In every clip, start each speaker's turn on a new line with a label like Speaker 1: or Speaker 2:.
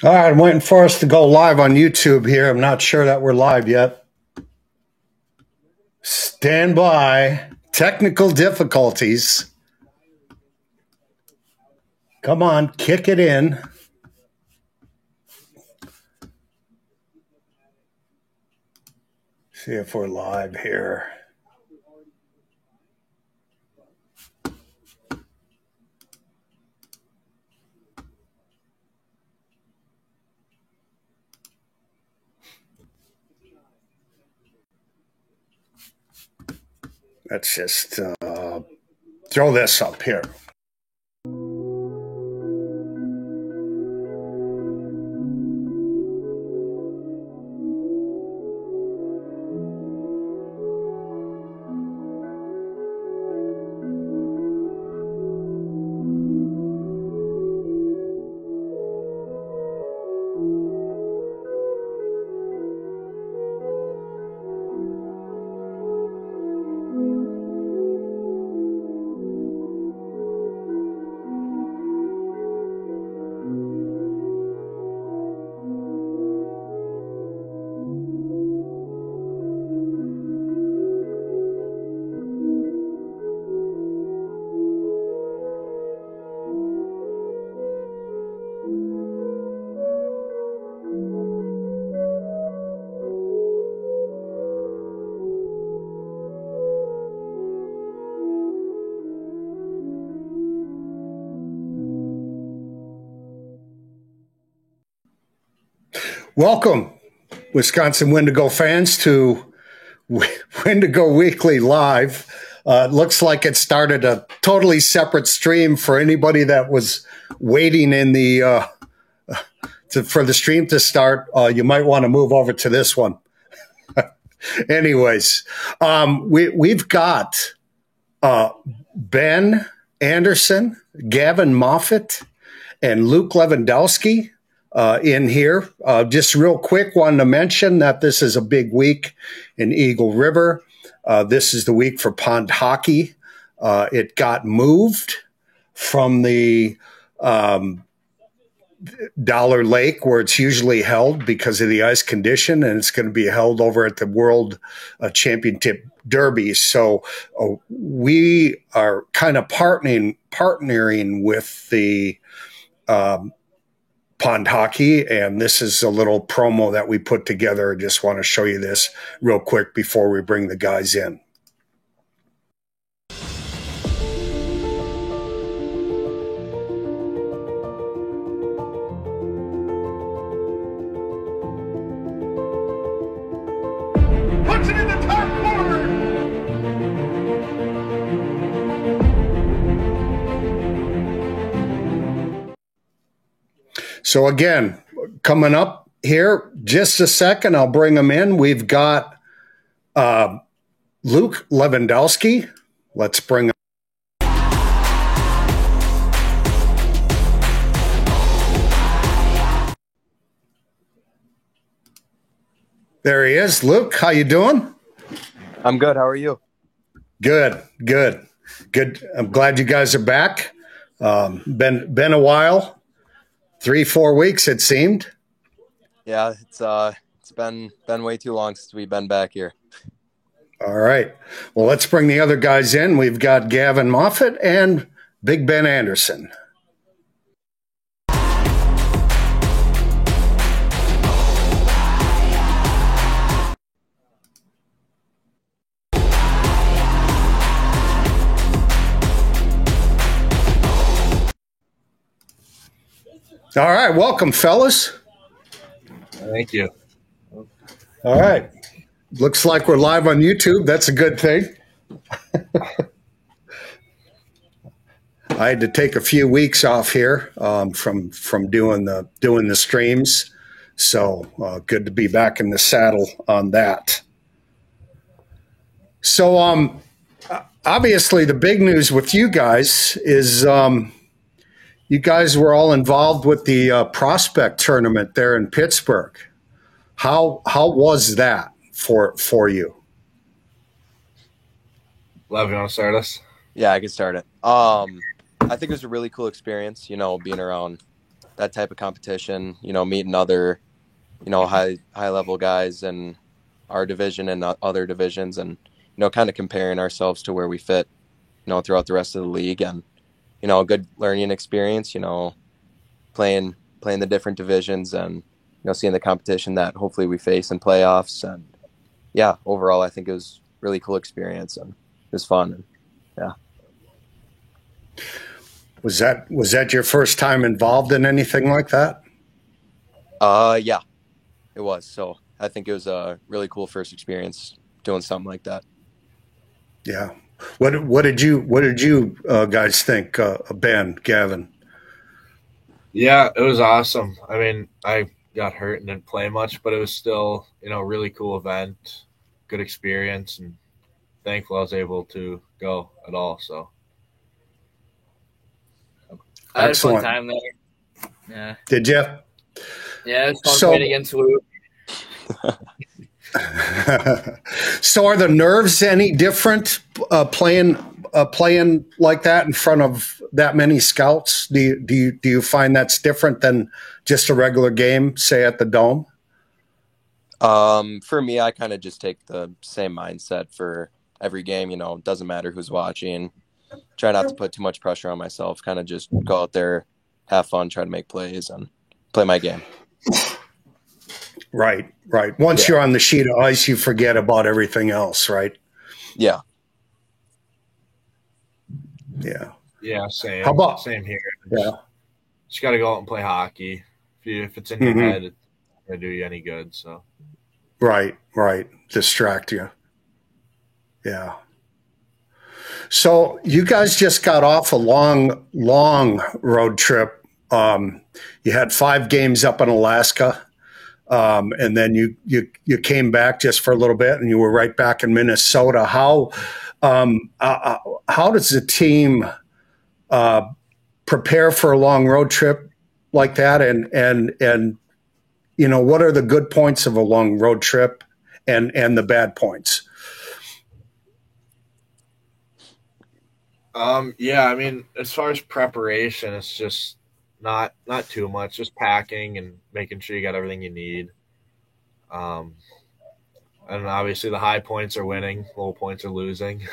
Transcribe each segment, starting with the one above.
Speaker 1: All right, I'm waiting for us to go live on YouTube here. I'm not sure that we're live yet. Stand by. Technical difficulties. Come on, kick it in. See if we're live here. Let's just throw this up here. Welcome, Wisconsin Wendigo fans, to Wendigo Weekly Live. It looks like it started a totally separate stream for anybody that was waiting in the for the stream to start. You might want to move over to this one. Anyways, we've got Ben Anderson, Gavin Moffett, and Luke Lewandowski in here. Just real quick, wanted to mention that this is a big week in Eagle River. This is the week for pond hockey. It got moved from the Dollar Lake, where it's usually held because of the ice condition, and it's going to be held over at the World Championship Derby. So we are kind of partnering with the pond hockey, and this is a little promo that we put together. I just want to show you this real quick before we bring the guys in.
Speaker 2: Puts it in the top corner.
Speaker 1: So again, coming up here, just a second, I'll bring them in. We've got Luke Lewandowski. Let's bring him. There he is. Luke, how you doing?
Speaker 3: I'm good. How are you?
Speaker 1: Good. I'm glad you guys are back. Been a while. 3-4 weeks, it seemed.
Speaker 3: Yeah, it's been way too long since we've been back here.
Speaker 1: All right. Well, let's bring the other guys in. We've got Gavin Moffett and Big Ben Anderson. All right. Welcome, fellas.
Speaker 4: Thank you.
Speaker 1: All right. Looks like we're live on YouTube. That's a good thing. I had to take a few weeks off here from doing the streams, so good to be back in the saddle on that. So obviously, the big news with you guys is you guys were all involved with the prospect tournament there in Pittsburgh. How was that for you?
Speaker 4: Lev, you want to start us?
Speaker 3: Yeah, I can start it. I think it was a really cool experience, being around that type of competition, meeting other, high level guys in our division and other divisions, and, kind of comparing ourselves to where we fit, throughout the rest of the league, and, a good learning experience, playing the different divisions, and, seeing the competition that hopefully we face in playoffs. And yeah, overall, I think it was a really cool experience, and it was fun. And, yeah.
Speaker 1: Was that your first time involved in anything like that?
Speaker 3: Yeah, it was. So I think it was a really cool first experience doing something like that.
Speaker 1: Yeah. What did you guys think, Ben, Gavin?
Speaker 4: Yeah, it was awesome. I mean, I got hurt and didn't play much, but it was still, a really cool event, good experience, and thankful I was able to go at all. So
Speaker 5: I had a fun
Speaker 1: Excellent.
Speaker 5: time there. Yeah.
Speaker 1: Did you?
Speaker 5: Yeah, it was fun
Speaker 1: So-
Speaker 5: playing against Luke.
Speaker 1: So are the nerves any different playing like that in front of that many scouts? Do you find that's different than just a regular game, say at the Dome?
Speaker 3: For me, I kind of just take the same mindset for every game. It doesn't matter who's watching. Try not to put too much pressure on myself. Kind of just go out there, have fun, try to make plays, and play my game.
Speaker 1: Right. Once you're on the sheet of ice, you forget about everything else, right?
Speaker 3: Yeah.
Speaker 1: Yeah.
Speaker 4: yeah, same.
Speaker 1: How about-
Speaker 4: same here?
Speaker 1: Yeah.
Speaker 4: Just got to go out and play hockey. If it's in your
Speaker 1: Mhm.
Speaker 4: head, it's not gonna do you any good. So
Speaker 1: Right. Distract you. Yeah. So you guys just got off a long road trip. You had 5 games up in Alaska, and then you came back just for a little bit, and you were right back in Minnesota. How does the team prepare for a long road trip like that? And what are the good points of a long road trip, and the bad points?
Speaker 4: yeah, I mean, as far as preparation, it's just not too much, just packing and making sure you got everything you need. And obviously the high points are winning, low points are losing.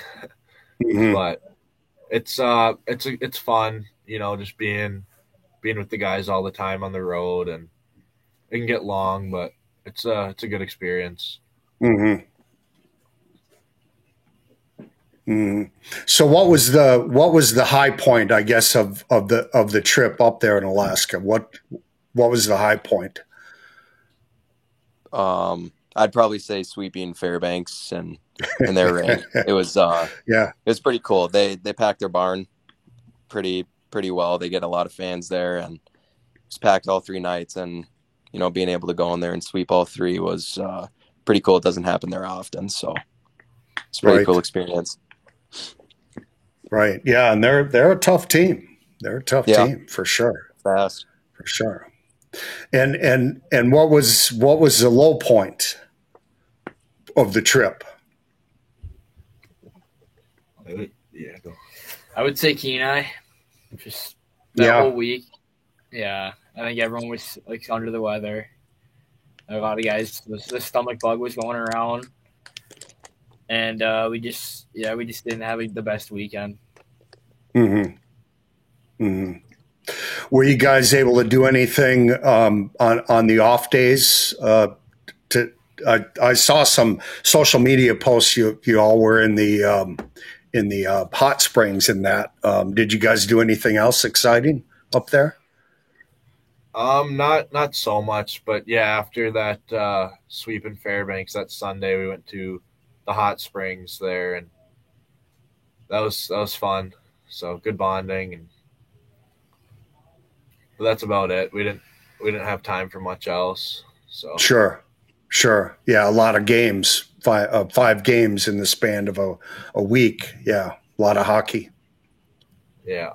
Speaker 1: Mhm.
Speaker 4: But it's fun, just being with the guys all the time on the road, and it can get long, but it's a good experience.
Speaker 1: Mm-hmm. Mm-hmm. So what was the high point, I guess, of the trip up there in Alaska? What was the high point?
Speaker 3: I'd probably say sweeping Fairbanks and their rain. It was
Speaker 1: Yeah.
Speaker 3: it was pretty cool. They packed their barn pretty well. They get a lot of fans there, and it was packed all 3 nights. And being able to go in there and sweep all 3 was pretty cool. It doesn't happen there often, so it's a pretty
Speaker 1: Right.
Speaker 3: cool experience.
Speaker 1: Right. Yeah, and they're a tough team. They're a tough
Speaker 3: Yeah.
Speaker 1: team for sure.
Speaker 3: Fast.
Speaker 1: For sure. And what was the low point of the trip?
Speaker 4: Yeah, go.
Speaker 5: I would say Kenai. Just that
Speaker 1: Yeah.
Speaker 5: whole week. Yeah. I think everyone was like under the weather. A lot of guys, the stomach bug was going around. And we just didn't have the best weekend.
Speaker 1: Mm-hmm. Mm-hmm. Were you guys able to do anything on the off days? I saw some social media posts. You all were in the hot springs in that. Did you guys do anything else exciting up there?
Speaker 4: Not so much, but yeah, after that sweep in Fairbanks that Sunday, we went to the hot springs there, and that was fun. So good bonding, but that's about it. We didn't have time for much else. So
Speaker 1: Sure. Yeah, a lot of games. 5 games in the span of a week. Yeah, a lot of hockey.
Speaker 4: yeah.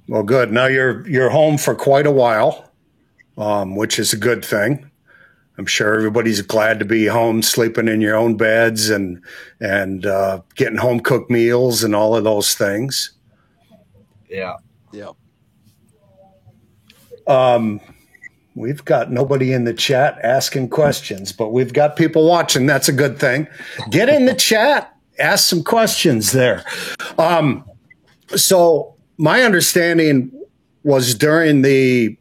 Speaker 1: Well, good. Now you're home for quite a while, which is a good thing. I'm sure everybody's glad to be home, sleeping in your own beds, and getting home cooked meals and all of those things.
Speaker 4: Yeah.
Speaker 3: Yeah.
Speaker 1: We've got nobody in the chat asking questions, but we've got people watching. That's a good thing. Get in the chat, ask some questions there. So my understanding was during the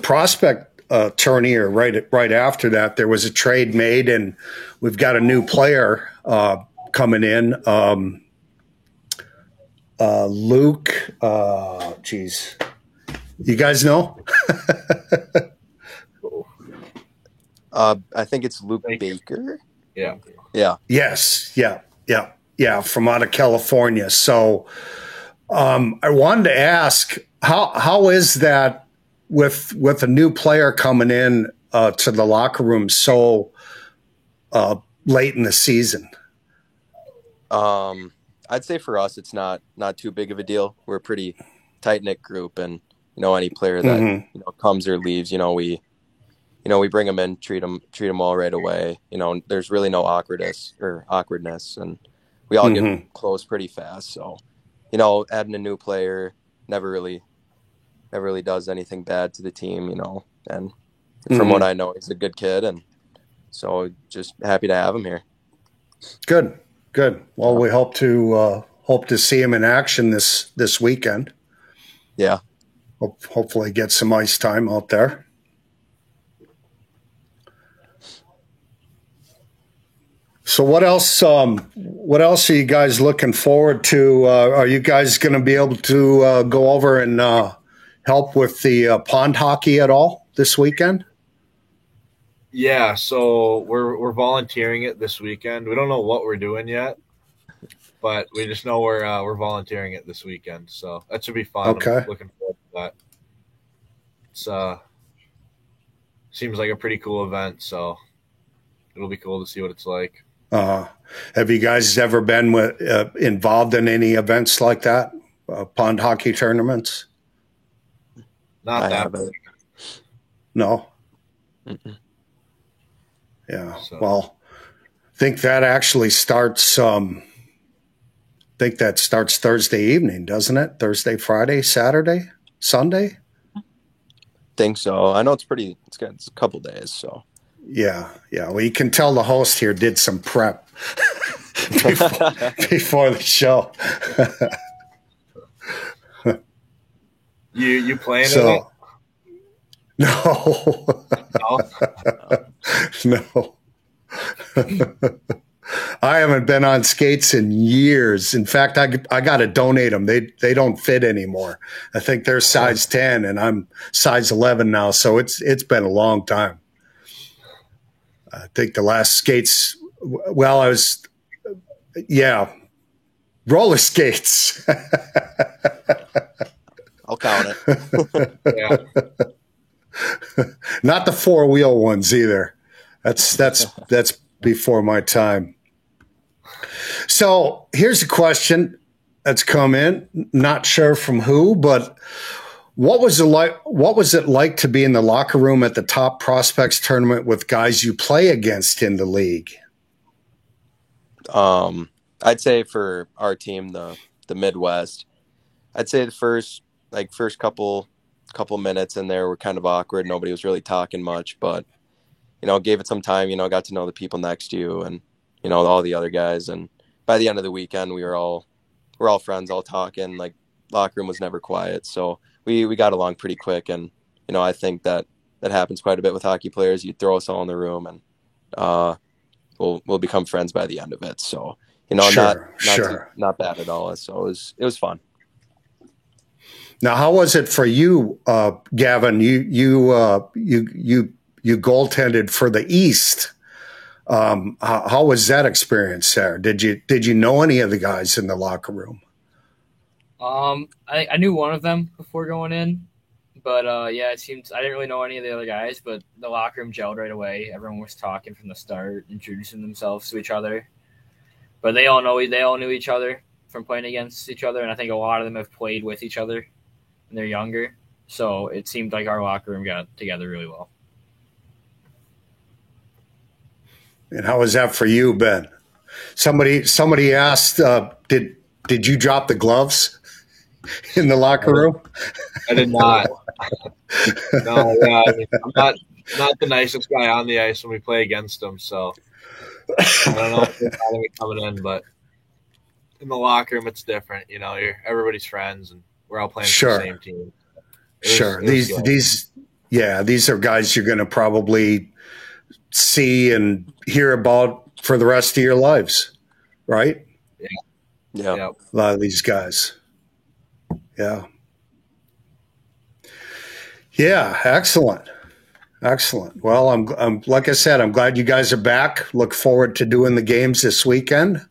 Speaker 1: prospect tourney, or right after that, there was a trade made, and we've got a new player coming in. Luke, geez. You guys know?
Speaker 3: I think it's Luke Baker.
Speaker 4: Yeah.
Speaker 3: Yeah.
Speaker 1: Yes. Yeah. From out of California. So I wanted to ask, how is that with a new player coming in to the locker room so late in the season?
Speaker 3: I'd say for us, it's not too big of a deal. We're a pretty tight knit group, and any player that comes or leaves, we bring them in, treat them all right away. There's really no awkwardness, and we all get close pretty fast. So, adding a new player never really does anything bad to the team. And from what I know, he's a good kid, and so just happy to have him here.
Speaker 1: Good. Well, we hope to see him in action this weekend.
Speaker 3: Yeah.
Speaker 1: Hopefully get some ice time out there. So what else are you guys looking forward to? Are you guys going to be able to go over and help with the pond hockey at all this weekend?
Speaker 4: Yeah, so we're volunteering it this weekend. We don't know what we're doing yet, but we just know we're volunteering it this weekend. So that should be fun.
Speaker 1: Okay.
Speaker 4: I'm looking forward to that. It's seems like a pretty cool event, so it'll be cool to see what it's like.
Speaker 1: Have you guys ever been involved in any events like that? Pond hockey tournaments?
Speaker 4: Not
Speaker 3: I
Speaker 4: that
Speaker 3: haven't.
Speaker 4: big.
Speaker 1: No.
Speaker 3: Mm-mm.
Speaker 1: Yeah.
Speaker 4: So.
Speaker 1: Well, I think that actually starts. Starts Thursday evening, doesn't it? Thursday, Friday, Saturday, Sunday.
Speaker 3: Think so. I know it's a couple days. So
Speaker 1: Yeah. Well, you can tell the host here did some prep before the show.
Speaker 4: You playing
Speaker 1: So,
Speaker 4: in
Speaker 1: no.
Speaker 4: it?
Speaker 1: No. I haven't been on skates in years. In fact, I got to donate them. They don't fit anymore. I think they're size 10 and I'm size 11 now. So it's been a long time. I think the last skates, roller skates.
Speaker 3: I'll count it.
Speaker 4: Yeah.
Speaker 1: Not the 4-wheel ones either. That's before my time. So here's a question that's come in. Not sure from who, but what was it like to be in the locker room at the top prospects tournament with guys you play against in the league?
Speaker 3: I'd say for our team, the Midwest, I'd say the first couple minutes in there were kind of awkward. Nobody was really talking much, but gave it some time. Got to know the people next to you and all the other guys. And by the end of the weekend, we're all friends, all talking. Like, locker room was never quiet, so we got along pretty quick. And I think that happens quite a bit with hockey players. You throw us all in the room, and we'll become friends by the end of it. So not bad at all. So it was fun.
Speaker 1: Now, how was it for you, Gavin? You goaltended for the East. How was that experience there? Did you know any of the guys in the locker room?
Speaker 5: I knew one of them before going in, but it seems I didn't really know any of the other guys. But the locker room gelled right away. Everyone was talking from the start, introducing themselves to each other. But they all knew each other from playing against each other, and I think a lot of them have played with each other when they're younger. So it seemed like our locker room got together really well.
Speaker 1: And how was that for you, Ben? Somebody asked, did you drop the gloves? in the locker room?
Speaker 4: I did not. No, yeah, I mean, I'm not the nicest guy on the ice when we play against them, so I don't know if they're mad at me coming in, but in the locker room it's different. You know, you're everybody's friends, and we're all playing for
Speaker 1: Sure.
Speaker 4: the same team.
Speaker 1: Sure.
Speaker 4: It was good.
Speaker 1: These are guys you're going to probably see and hear about for the rest of your lives, right?
Speaker 3: Yeah.
Speaker 4: Yeah.
Speaker 1: A lot of these guys. Yeah. Yeah. Excellent. Excellent. Well, I'm like I said, I'm glad you guys are back. Look forward to doing the games this weekend.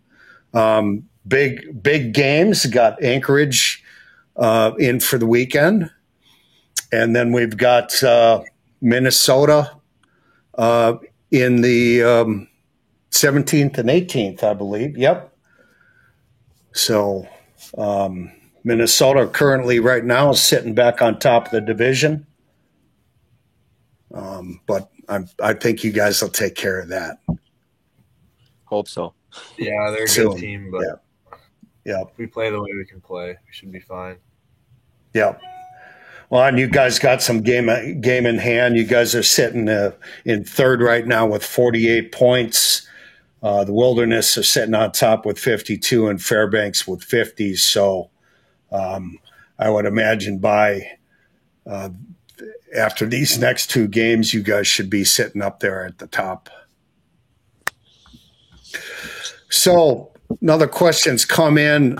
Speaker 1: Big games. Got Anchorage in for the weekend, and then we've got Minnesota in the 17th and 18th, I believe. Yep. So Minnesota currently right now is sitting back on top of the division. But I think you guys will take care of that.
Speaker 3: Hope so.
Speaker 4: Yeah, they're a
Speaker 1: Soon.
Speaker 4: good team, but
Speaker 1: Yeah.
Speaker 4: if we play the way we can play, we should be fine.
Speaker 1: Yeah. Well, and you guys got some game in hand. You guys are sitting in third right now with 48 points. The Wilderness are sitting on top with 52 and Fairbanks with 50. So I would imagine by after these next two games, you guys should be sitting up there at the top. So another question's come in.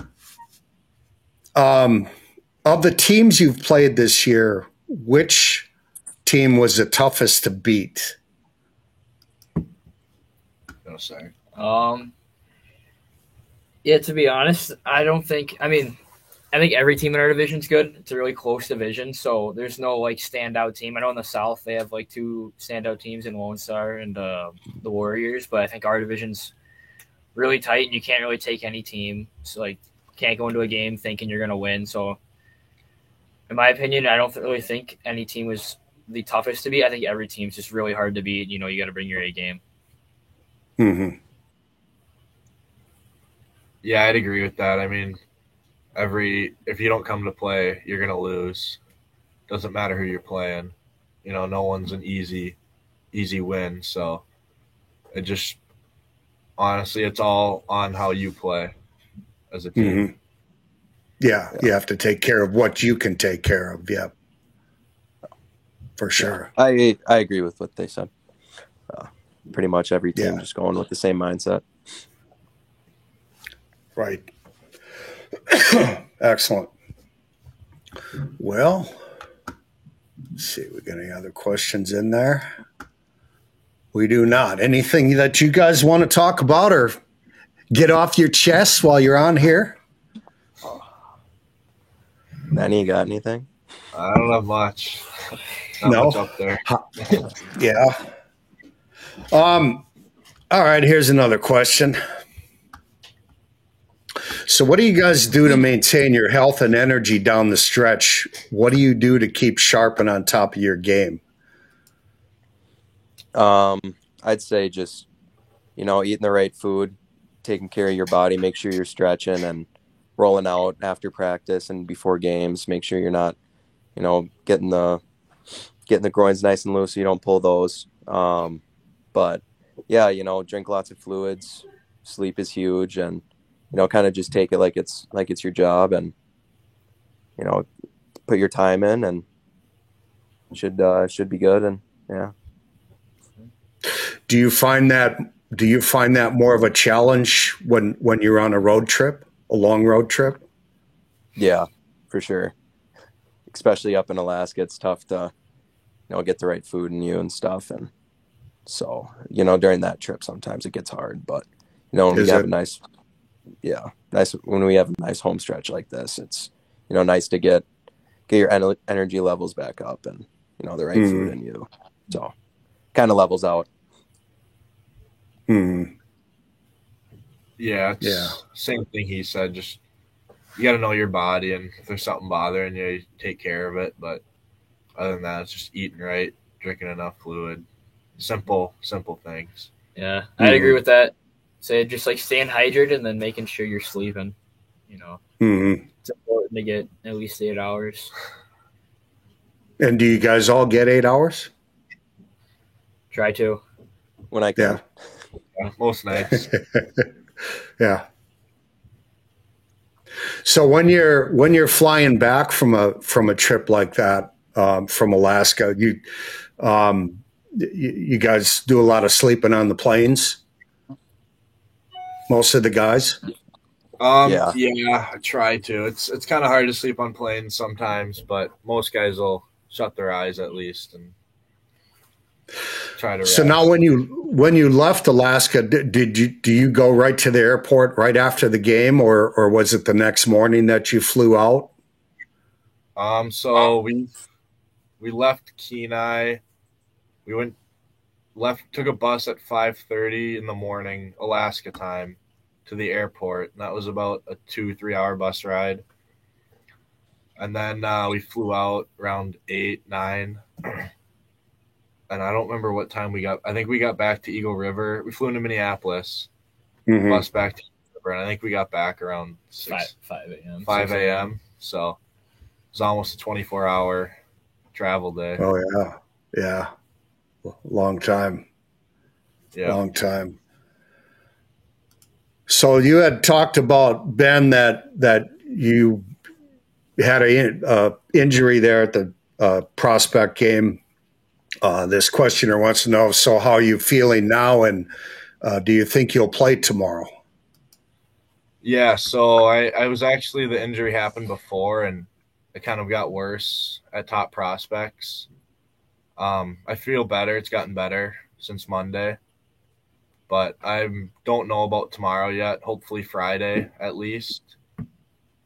Speaker 1: Of the teams you've played this year, which team was the toughest to beat?
Speaker 4: No, sorry.
Speaker 5: Yeah, to be honest, I think every team in our division is good. It's a really close division, so there's no like standout team. I know in the South they have like two standout teams in Lone Star and the Warriors, but I think our division's really tight, and you can't really take any team. So like, can't go into a game thinking you're gonna win. So, in my opinion, I don't really think any team was the toughest to beat. I think every team's just really hard to beat. You know, you got to bring your A game.
Speaker 1: Mm-hmm.
Speaker 4: Yeah, I'd agree with that. I mean, if you don't come to play, you're gonna lose. Doesn't matter who you're playing. You know, no one's an easy win. So it just honestly, it's all on how you play as a team.
Speaker 1: Mm-hmm. Yeah, you have to take care of what you can take care of. Yeah, for sure.
Speaker 3: I agree with what they said. Pretty much every team
Speaker 1: Yeah.
Speaker 3: just going with the same mindset.
Speaker 1: Right. Excellent. Well, let's see. We got any other questions in there? We do not. Anything that you guys want to talk about or get off your chest while you're on here?
Speaker 3: Manny, you got anything?
Speaker 4: I don't have much. Not
Speaker 1: No.
Speaker 4: much up there.
Speaker 1: Yeah. All right, here's another question. So what do you guys do to maintain your health and energy down the stretch? What do you do to keep sharp and on top of your game?
Speaker 3: I'd say just, eating the right food, taking care of your body, make sure you're stretching and rolling out after practice and before games. Make sure you're not, getting the groins nice and loose so you don't pull those. But yeah, drink lots of fluids. Sleep is huge, and kind of just take it like it's your job, and put your time in, and should be good. And yeah.
Speaker 1: Do you find that more of a challenge when you're on a long road trip?
Speaker 3: Yeah, for sure. Especially up in Alaska, it's tough to, get the right food in you and stuff. And so, during that trip, sometimes it gets hard. But, when we have when we have a nice home stretch like this, it's, nice to get your energy levels back up and, the right food in you. So, kind of levels out.
Speaker 1: Mm-hmm.
Speaker 4: Yeah, it's same thing he said. Just you got to know your body, and if there's something bothering you, you take care of it. But other than that, it's just eating right, drinking enough fluid, simple things.
Speaker 5: Yeah, I'd agree with that. Say just like staying hydrated and then making sure you're sleeping.
Speaker 1: Mm-hmm.
Speaker 5: It's important to get at least 8 hours.
Speaker 1: And do you guys all get 8 hours?
Speaker 5: Try to.
Speaker 3: when I can.
Speaker 4: Most nights.
Speaker 1: Yeah. So when you're flying back from a trip like that from Alaska, you guys do a lot of sleeping on the planes. Most of the guys.
Speaker 3: Yeah.
Speaker 4: I try to. It's kind of hard to sleep on planes sometimes, but most guys will shut their eyes at least and try to rest.
Speaker 1: So now, when you left Alaska, do you go right to the airport right after the game, or was it the next morning that you flew out?
Speaker 4: So we left Kenai. We took a bus at 5:30 in the morning, Alaska time, to the airport. And that was about a 2-3 hour bus ride. And then we flew out around 8, 9. And I don't remember what time we got. I think we got back to Eagle River. We flew into Minneapolis, bus back to Eagle River, and I think we got back around
Speaker 5: 5 a.m.
Speaker 4: 5 a.m. So it was almost a 24-hour travel day.
Speaker 1: Oh yeah. Long time.
Speaker 4: Yeah.
Speaker 1: Long time. So you had talked about, Ben, that you had a injury there at the prospect game. This questioner wants to know, so how are you feeling now, and do you think you'll play tomorrow?
Speaker 4: Yeah, so I was actually, the injury happened before, and it kind of got worse at top prospects. I feel better. It's gotten better since Monday, but I don't know about tomorrow yet. Hopefully Friday at least.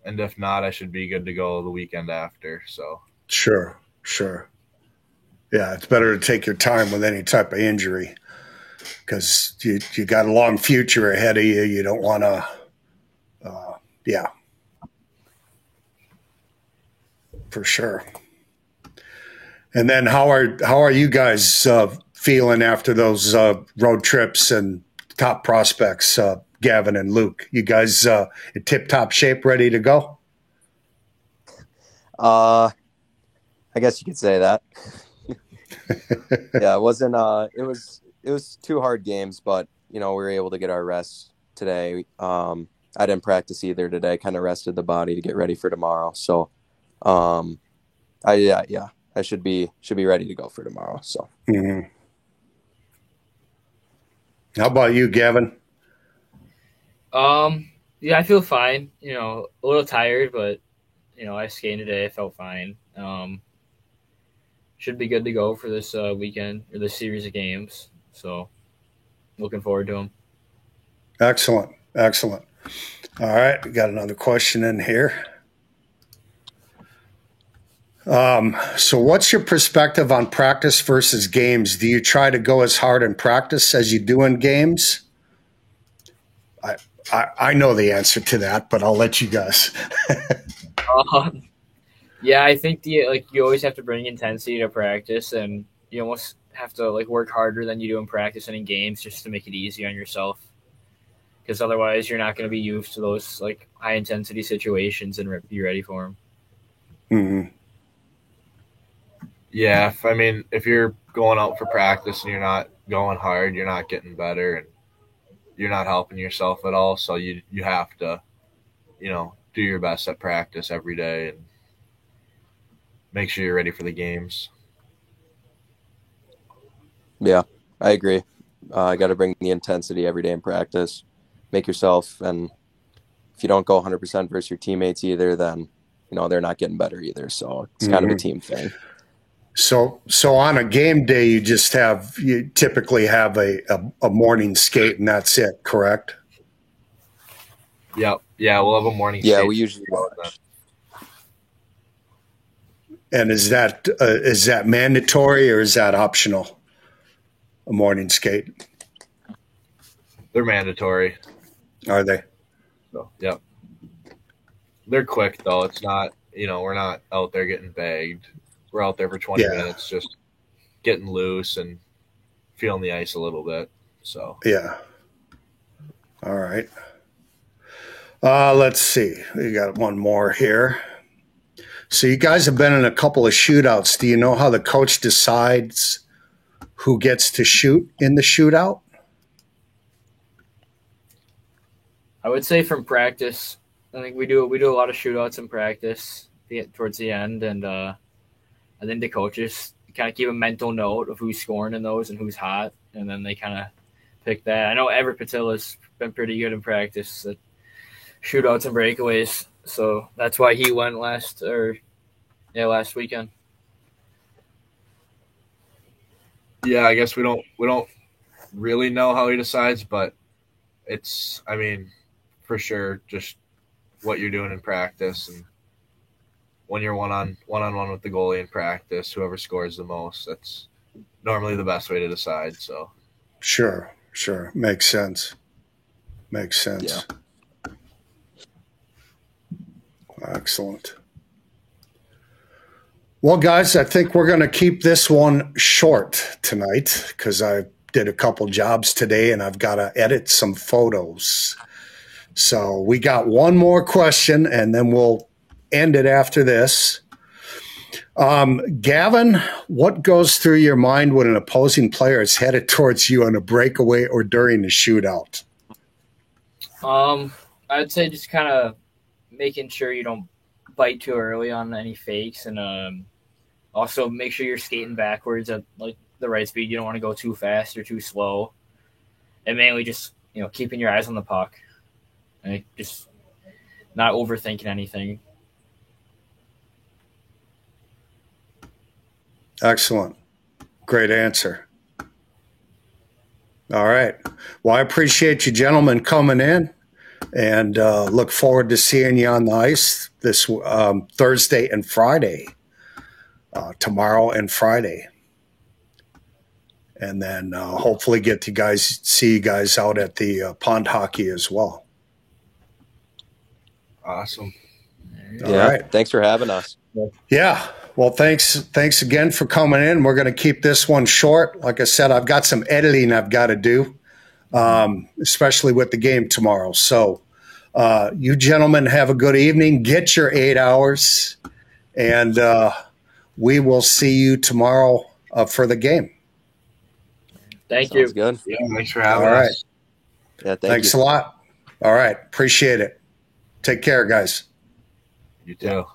Speaker 4: And if not, I should be good to go the weekend after. So
Speaker 1: Sure. Yeah, it's better to take your time with any type of injury because you got a long future ahead of you. You don't want to, yeah, for sure. And then how are you guys feeling after those road trips and top prospects, Gavin and Luke? You guys in tip-top shape, ready to go?
Speaker 3: I guess you could say that. Yeah, it wasn't. It was 2 hard games, but we were able to get our rest today. I didn't practice either today. Kind of rested the body to get ready for tomorrow. So, I should be ready to go for tomorrow. So.
Speaker 1: Mm-hmm. How about you, Gavin?
Speaker 5: Yeah, I feel fine. A little tired, but I skated today. I felt fine. Should be good to go for this weekend or this series of games. So, looking forward to them.
Speaker 1: Excellent. All right, we got another question in here. So what's your perspective on practice versus games? Do you try to go as hard in practice as you do in games? I know the answer to that, but I'll let you guys.
Speaker 5: Yeah, I think you always have to bring intensity to practice, and you almost have to work harder than you do in practice and in games just to make it easy on yourself. Because otherwise, you're not going to be used to those high intensity situations and be ready for them.
Speaker 1: Mm-hmm.
Speaker 4: yeah, if you're going out for practice and you're not going hard, you're not getting better, and you're not helping yourself at all. So you have to, do your best at practice every day and make sure you're ready for the games.
Speaker 3: Yeah, I agree. I got to bring the intensity every day in practice. Make yourself, and if you don't go 100% versus your teammates either, then they're not getting better either. So it's kind of a team thing.
Speaker 1: So on a game day, you typically have a morning skate, and that's it, correct?
Speaker 4: Yep. Yeah, we'll have a morning.
Speaker 3: Yeah,
Speaker 4: skate.
Speaker 3: we usually.
Speaker 1: And is that mandatory or is that optional? A morning skate?
Speaker 4: They're mandatory.
Speaker 1: Are they?
Speaker 4: So, yep. They're quick though. It's not. We're not out there getting bagged. We're out there for 20 minutes, just getting loose and feeling the ice a little bit. So
Speaker 1: yeah. All right. Let's see. We got one more here. So you guys have been in a couple of shootouts. Do you know how the coach decides who gets to shoot in the shootout?
Speaker 5: I would say from practice. I think we do a lot of shootouts in practice towards the end, and I think the coaches kind of keep a mental note of who's scoring in those and who's hot, and then they kind of pick that. I know Everett Patilla's been pretty good in practice at shootouts and breakaways, so that's why he went last weekend.
Speaker 4: Yeah, I guess we don't really know how he decides, but it's, I mean, for sure, just what you're doing in practice, and when you're one-on-one with the goalie in practice, whoever scores the most, that's normally the best way to decide. So
Speaker 1: Sure. Makes sense.
Speaker 3: Yeah.
Speaker 1: Excellent. Well, guys, I think we're going to keep this one short tonight because I did a couple jobs today and I've got to edit some photos. So we got one more question and then we'll end it after this. Gavin, what goes through your mind when an opposing player is headed towards you on a breakaway or during the shootout?
Speaker 5: I'd say just kind of making sure you don't bite too early on any fakes, and also make sure you're skating backwards at like the right speed. You don't want to go too fast or too slow, and mainly just keeping your eyes on the puck and just not overthinking anything.
Speaker 1: Excellent. Great answer. All right. Well, I appreciate you gentlemen coming in and look forward to seeing you on the ice this Thursday and Friday, tomorrow and Friday. And then hopefully see you guys out at the pond hockey as well.
Speaker 4: awesome.
Speaker 1: All
Speaker 3: Yeah.
Speaker 1: right.
Speaker 3: Thanks for having us.
Speaker 1: Yeah. Well, thanks again for coming in. We're going to keep this one short. Like I said, I've got some editing I've got to do, especially with the game tomorrow. So you gentlemen have a good evening. Get your 8 hours, and we will see you tomorrow for the game.
Speaker 5: Thank you.
Speaker 3: Sounds good.
Speaker 4: Yeah, thanks for having
Speaker 1: All right.
Speaker 4: us.
Speaker 3: Yeah.
Speaker 1: Thanks
Speaker 3: you.
Speaker 1: a lot. All right. Appreciate it. Take care, guys.
Speaker 4: You too.